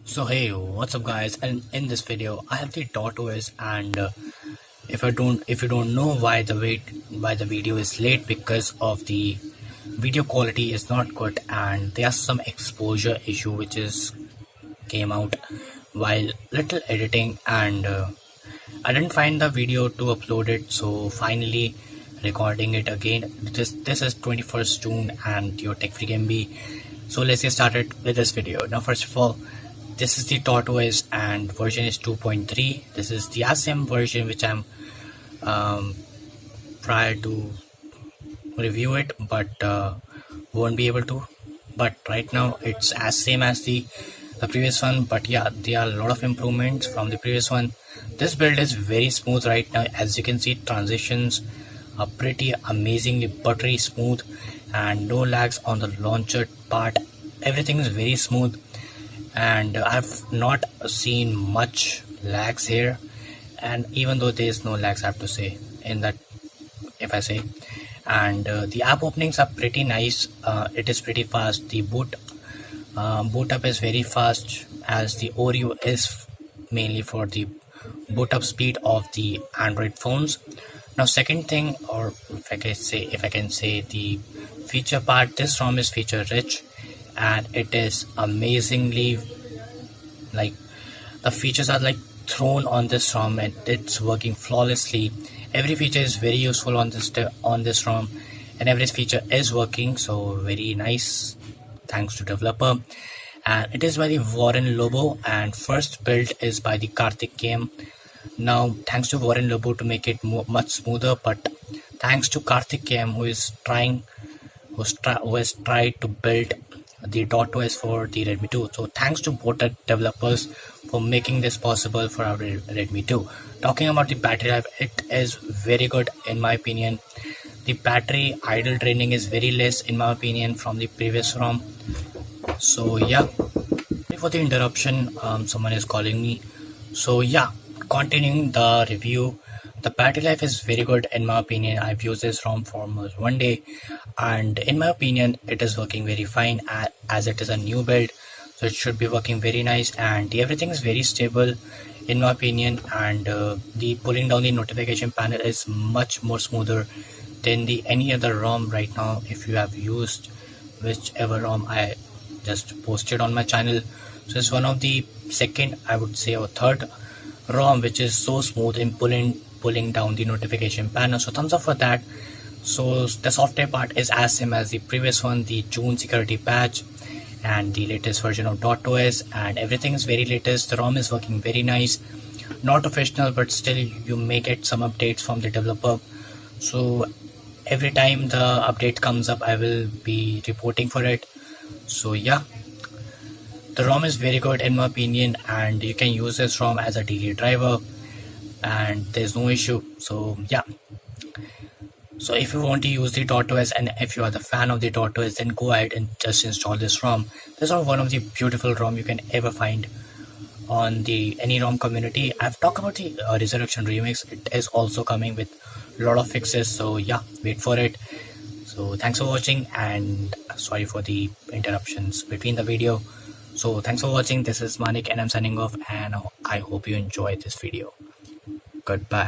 So hey, what's up guys? And in this video I have the .os, and if you don't know why the video is late, because of the video quality is not good and there's some exposure issue which is came out while little editing, and I didn't find the video to upload it, so finally recording it again. This is 21st June and your Tech Freak MB. So let's get started with this video. Now first of all, this is the .os and version is 2.3. This is the same version which I'm prior to review it, but won't be able to. But right now it's as same as the previous one, but yeah, there are a lot of improvements from the previous one. This build is very smooth right now. As you can see, transitions are pretty amazingly buttery smooth and no lags on the launcher part. Everything is very smooth, and I've not seen much lags here, and even though there is no lags, I have to say in that, if I say, and the app openings are pretty nice. It is pretty fast. The boot up is very fast, as the Oreo is mainly for the boot up speed of the Android phones. Now second thing, or if I can say the feature part, this ROM is feature rich and it is amazingly, like, the features are like thrown on this ROM and it's working flawlessly. Every feature is very useful on this ROM, and every feature is working, so very nice, thanks to developer. And it is by the Warren Lobo, and first build is by the Karthik KM. Now thanks to Warren Lobo to make it much smoother, but thanks to Karthik KM who has tried to build the .os for the Redmi 2. So thanks to both the developers for making this possible for our Redmi 2. Talking about the battery life, it is very good in my opinion. The battery idle draining is very less in my opinion from the previous ROM. So yeah, sorry for the interruption, someone is calling me. So yeah, continuing the review, the battery life is very good in my opinion. I've used this ROM for almost 1 day, and in my opinion it is working very fine, as it is a new build, so it should be working very nice, and everything is very stable in my opinion. And the pulling down the notification panel is much more smoother than the any other ROM right now. If you have used whichever ROM I just posted on my channel, so it's one of the second, I would say, or third ROM which is so smooth in pulling down the notification panel, so thumbs up for that. So the software part is as same as the previous one, the June security patch and the latest version of .os, and everything is very latest. The ROM is working very nice, not professional, but still you may get some updates from the developer. So every time the update comes up, I will be reporting for it. So yeah, the ROM is very good in my opinion, and you can use this ROM as a daily driver and there's no issue. So yeah, so if you want to use the .os and if you are the fan of the .os, then go ahead and just install this ROM. This is one of the beautiful ROM you can ever find on the any ROM community. I've talked about the Resurrection Remix. It is also coming with a lot of fixes, so yeah, wait for it. So thanks for watching, and sorry for the interruptions between the video. So thanks for watching. This is Manik and I'm signing off, and I hope you enjoyed this video. Goodbye.